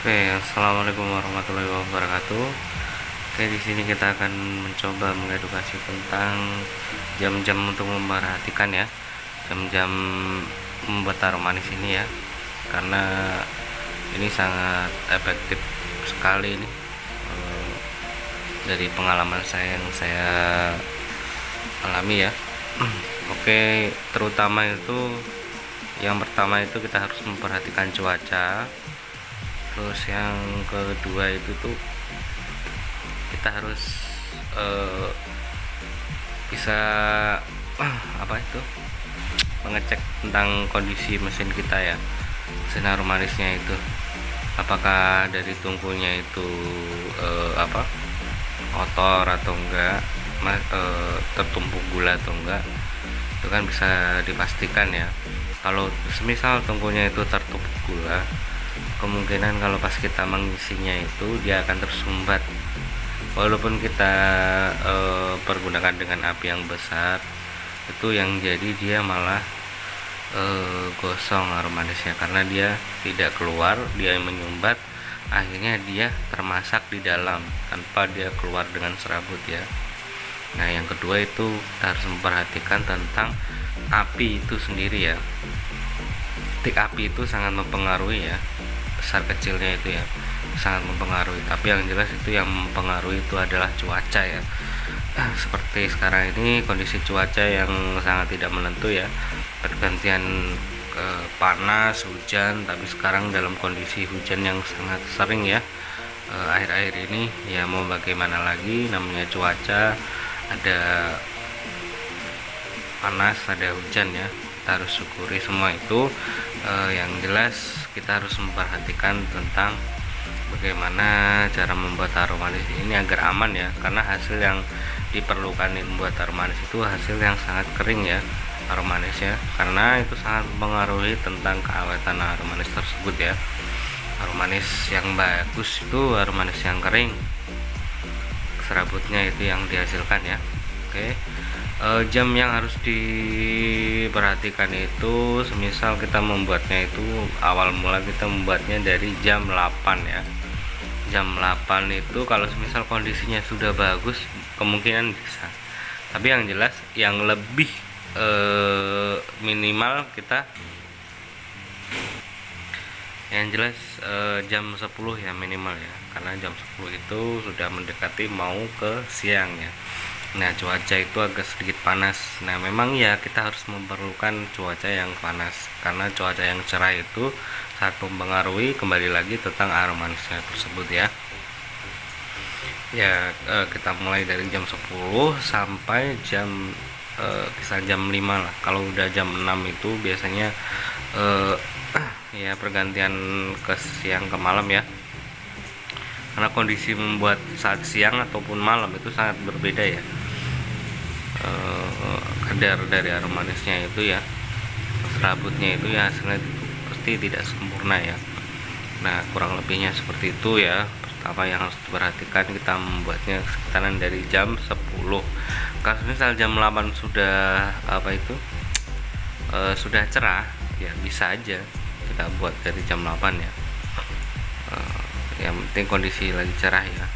Oke, assalamualaikum warahmatullahi wabarakatuh. Oke, di sini kita akan mencoba mengedukasi tentang jam-jam untuk memperhatikan ya, jam-jam membuat taruh manis ini ya, karena ini sangat efektif sekali ini dari pengalaman saya yang saya alami ya. Oke, terutama itu yang pertama itu kita harus memperhatikan cuaca. Terus yang kedua itu tuh kita harus bisa apa itu mengecek tentang kondisi mesin kita ya, mesin arum manisnya itu apakah dari tungkunya itu kotor atau enggak, tertumpuk gula atau enggak, itu kan bisa dipastikan ya. Kalau semisal tungkunya itu tertumpuk gula, kemungkinan kalau pas kita mengisinya itu dia akan tersumbat walaupun kita pergunakan dengan api yang besar, itu yang jadi dia malah gosong arum manisnya karena dia tidak keluar, dia menyumbat, akhirnya dia termasak di dalam tanpa dia keluar dengan serabut ya. Nah, yang kedua itu kita harus memperhatikan tentang api itu sendiri ya. Titik api itu sangat mempengaruhi ya, besar kecilnya itu ya sangat mempengaruhi, tapi yang jelas itu yang mempengaruhi itu adalah cuaca ya. Seperti sekarang ini kondisi cuaca yang sangat tidak menentu ya, pergantian panas hujan, tapi sekarang dalam kondisi hujan yang sangat sering ya akhir-akhir ini ya. Mau bagaimana lagi, namanya cuaca, ada panas ada hujan ya, kita harus syukuri semua itu. Yang jelas kita harus memperhatikan tentang bagaimana cara membuat taruh manis ini agar aman ya, karena hasil yang diperlukan membuat taruh manis itu hasil yang sangat kering ya taruh manisnya, karena itu sangat mempengaruhi tentang keawetan taruh manis tersebut ya. Taruh manis yang bagus itu taruh manis yang kering, serabutnya itu yang dihasilkan ya. Oke, jam yang harus diperhatikan itu semisal kita membuatnya itu awal mula kita membuatnya dari jam 8 ya. Jam 8 itu kalau semisal kondisinya sudah bagus kemungkinan bisa, tapi yang jelas yang lebih minimal kita yang jelas jam 10 ya minimal ya, karena jam 10 itu sudah mendekati mau ke siang ya. Nah, cuaca itu agak sedikit panas. Nah, memang ya kita harus memerlukan cuaca yang panas, karena cuaca yang cerah itu sangat mempengaruhi kembali lagi tentang arum manisnya tersebut ya. Ya, kita mulai dari jam 10 sampai jam kisah jam 5 lah. Kalau udah jam 6 itu biasanya ya pergantian ke siang ke malam ya, karena kondisi membuat saat siang ataupun malam itu sangat berbeda ya. Kadar dari arum manisnya itu ya, serabutnya itu ya hasilnya itu pasti tidak sempurna ya. Nah, kurang lebihnya seperti itu ya. Pertama yang harus diperhatikan, kita membuatnya sekitaran dari jam 10. Kalau misal jam 8 sudah sudah cerah ya, bisa aja kita buat dari jam 8 ya. Yang penting kondisi lagi cerah ya.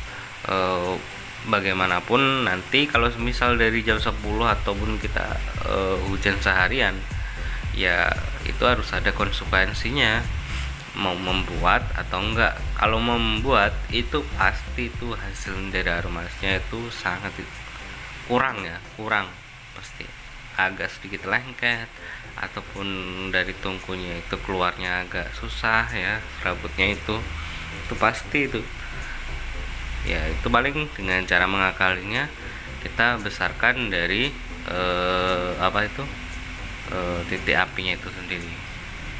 Bagaimanapun nanti kalau misal dari jam 10 ataupun kita hujan seharian ya, itu harus ada konsekuensinya mau membuat atau enggak. Kalau membuat itu pasti itu hasil dari arum manisnya itu sangat kurang ya, kurang pasti, agak sedikit lengket ataupun dari tungkunya itu keluarnya agak susah ya, serabutnya itu pasti itu ya. Itu paling dengan cara mengakalinya kita besarkan dari titik apinya itu sendiri.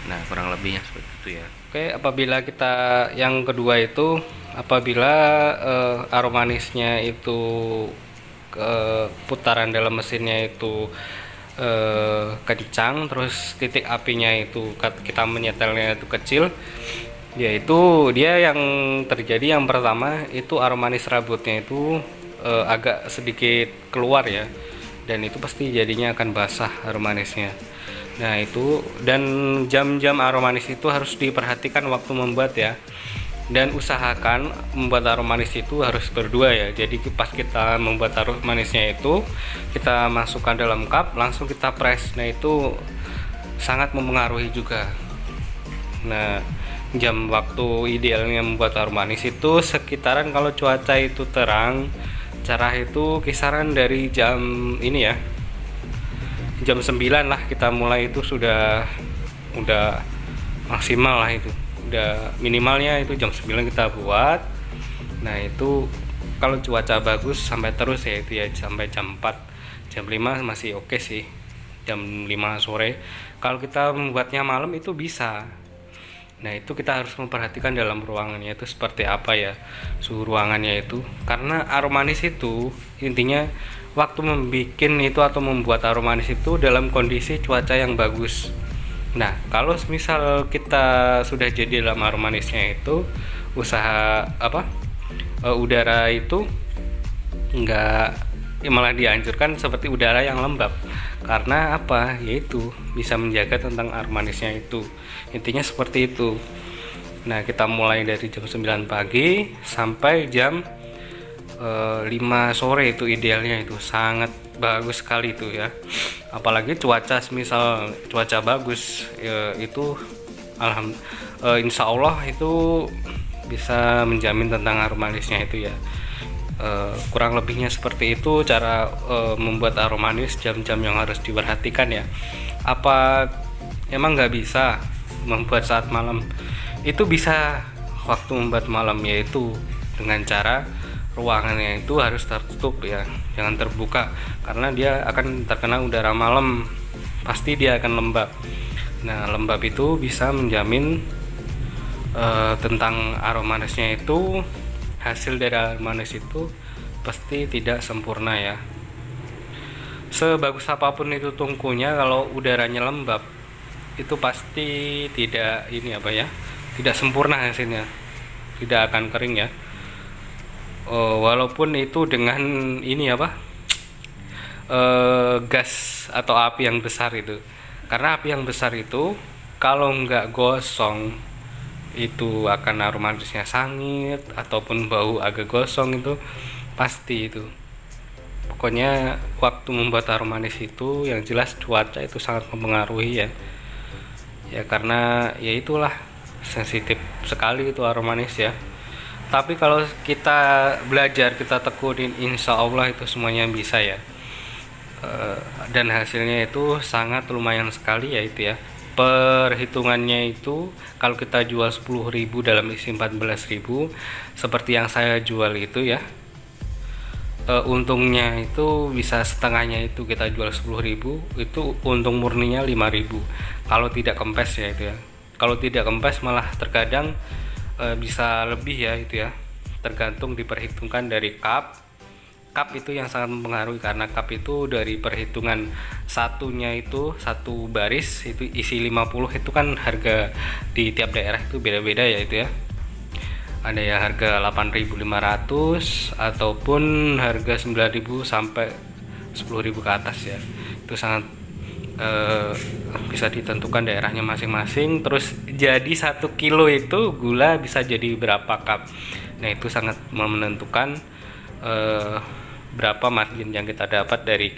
Nah, kurang lebihnya seperti itu ya. Oke, apabila kita yang kedua itu apabila arum manisnya itu putaran dalam mesinnya itu kencang, terus titik apinya itu kita menyetelnya itu kecil, yaitu dia yang terjadi yang pertama itu arum manis serabutnya itu agak sedikit keluar ya, dan itu pasti jadinya akan basah arum manisnya. Nah, itu dan jam-jam arum manis itu harus diperhatikan waktu membuat ya. Dan usahakan membuat aroma manis itu harus berdua ya. Jadi pas kita membuat aroma manisnya itu, kita masukkan dalam cup, langsung kita press. Nah itu sangat mempengaruhi juga. Nah jam waktu idealnya membuat aroma manis itu sekitaran, kalau cuaca itu terang cerah itu kisaran dari jam ini ya, jam 9 lah kita mulai, itu udah maksimal lah, itu udah minimalnya itu jam 9 kita buat. Nah itu kalau cuaca bagus sampai terus ya, itu ya sampai jam 4 jam 5 masih oke sih, jam 5 sore. Kalau kita membuatnya malam itu bisa. Nah itu kita harus memperhatikan dalam ruangannya itu seperti apa ya, suhu ruangannya itu, karena aroma manis itu intinya waktu membuat itu atau membuat aroma manis itu dalam kondisi cuaca yang bagus. Nah kalau misal kita sudah jadi dalam aroma manisnya itu, usaha udara itu enggak, malah dianjurkan seperti udara yang lembab. Karena apa? Yaitu bisa menjaga tentang aroma manisnya itu. Intinya seperti itu. Nah kita mulai dari jam 9 pagi sampai jam 5 sore itu idealnya, itu sangat bagus sekali itu ya. Apalagi cuaca, misal cuaca bagus ya, itu insya Allah itu bisa menjamin tentang aroma manisnya itu ya. Kurang lebihnya seperti itu cara membuat aroma manis, jam-jam yang harus diperhatikan ya. Apa emang nggak bisa membuat saat malam? Itu bisa waktu membuat malam, yaitu dengan cara ruangannya itu harus tertutup ya, jangan terbuka, karena dia akan terkena udara malam, pasti dia akan lembab. Nah lembab itu bisa menjamin tentang aroma manisnya itu, hasil dari aroma manis itu pasti tidak sempurna ya. Sebagus apapun itu tungkunya, kalau udaranya lembab itu pasti tidak tidak sempurna hasilnya, tidak akan kering ya. Walaupun itu dengan gas atau api yang besar itu, karena api yang besar itu kalau nggak gosong itu akan aroma manisnya sangit ataupun bau agak gosong, itu pasti itu. Pokoknya waktu membuat aroma manis itu yang jelas cuaca itu sangat mempengaruhi ya karena ya itulah sensitif sekali itu aroma manis ya. Tapi kalau kita belajar, kita tekunin, insya Allah itu semuanya bisa ya. Dan hasilnya itu sangat lumayan sekali ya itu ya. Perhitungannya itu kalau kita jual 10.000 dalam isi 14.000 seperti yang saya jual itu ya, untungnya itu bisa setengahnya, itu kita jual 10.000 itu untung murninya 5.000 kalau tidak kempes ya itu ya. Kalau tidak kempes malah terkadang bisa lebih ya itu ya, tergantung diperhitungkan dari cup itu yang sangat mempengaruhi, karena cup itu dari perhitungan satunya itu satu baris itu isi 50, itu kan harga di tiap daerah itu beda-beda ya itu ya. Ada ya harga 8.500 ataupun harga 9.000 sampai 10.000 ke atas ya. Itu sangat bisa ditentukan daerahnya masing-masing. Terus jadi 1 kilo itu gula bisa jadi berapa cup. Nah itu sangat menentukan berapa margin yang kita dapat dari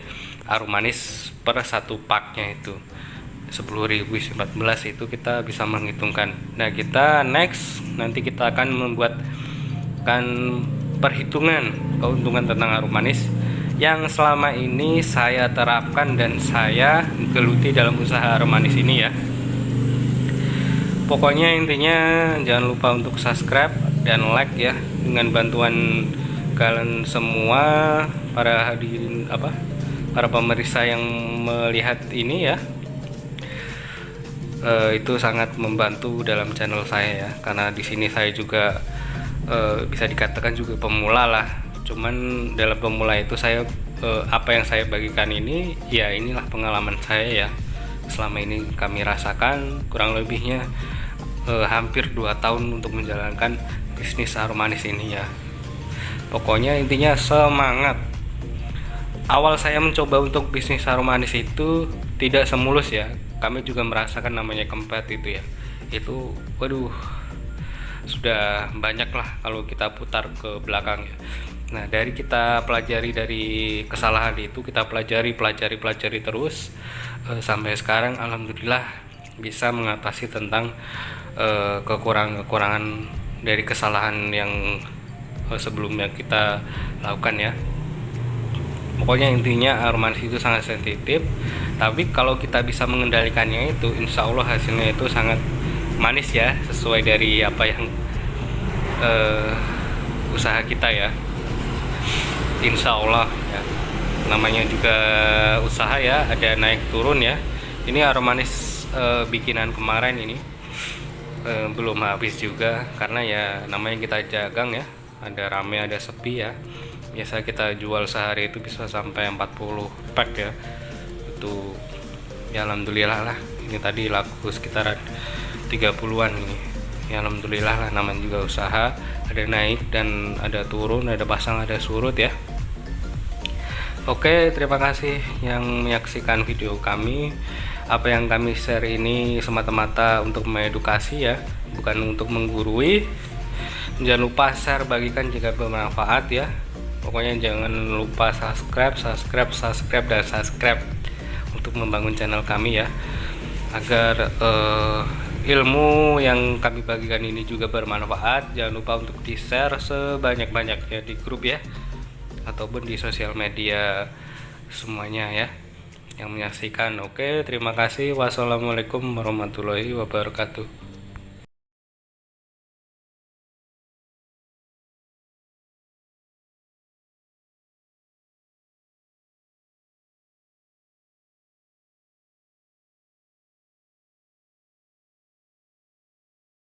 aroma manis per satu paknya itu. 10.000 14 itu kita bisa menghitungkan. Nah kita next nanti kita akan membuatkan perhitungan keuntungan tentang aroma manis yang selama ini saya terapkan dan saya geluti dalam usaha aroma manis ini ya. Pokoknya intinya jangan lupa untuk subscribe dan like ya, dengan bantuan kalian semua para hadirin para pemirsa yang melihat ini ya. Itu sangat membantu dalam channel saya ya, karena di sini saya juga bisa dikatakan juga pemula lah. Cuman dalam pemula itu saya apa yang saya bagikan ini ya, inilah pengalaman saya ya, selama ini kami rasakan kurang lebihnya hampir 2 tahun untuk menjalankan bisnis aroma manis ini ya. Pokoknya intinya semangat. Awal saya mencoba untuk bisnis aroma manis itu tidak semulus ya, kami juga merasakan namanya kempet itu ya. Itu waduh, sudah banyak lah kalau kita putar ke belakang ya. Nah, dari kita pelajari dari kesalahan itu, kita pelajari terus sampai sekarang alhamdulillah bisa mengatasi tentang kekurangan dari kesalahan yang sebelumnya kita lakukan ya. Pokoknya intinya aromanis itu sangat sensitif, tapi kalau kita bisa mengendalikannya itu insya Allah hasilnya itu sangat manis ya, sesuai dari apa yang usaha kita ya, insya Allah ya. Namanya juga usaha ya, ada naik turun ya. Ini aromanis bikinan kemarin ini belum habis juga, karena ya namanya kita dagang ya, ada rame ada sepi ya. Biasa kita jual sehari itu bisa sampai 40 pack ya, itu ya alhamdulillah lah. Ini tadi laku sekitaran 30-an ini ya, alhamdulillah lah. Namanya juga usaha, ada naik dan ada turun, ada pasang ada surut ya. Oke, terima kasih yang menyaksikan video kami. Apa yang kami share ini semata-mata untuk mengedukasi ya, bukan untuk menggurui. Jangan lupa share, bagikan jika bermanfaat ya. Pokoknya jangan lupa subscribe dan subscribe untuk membangun channel kami ya, agar ilmu yang kami bagikan ini juga bermanfaat. Jangan lupa untuk di share sebanyak-banyaknya di grup ya, ataupun di sosial media semuanya ya yang menyaksikan. Oke, terima kasih. Wassalamualaikum warahmatullahi wabarakatuh.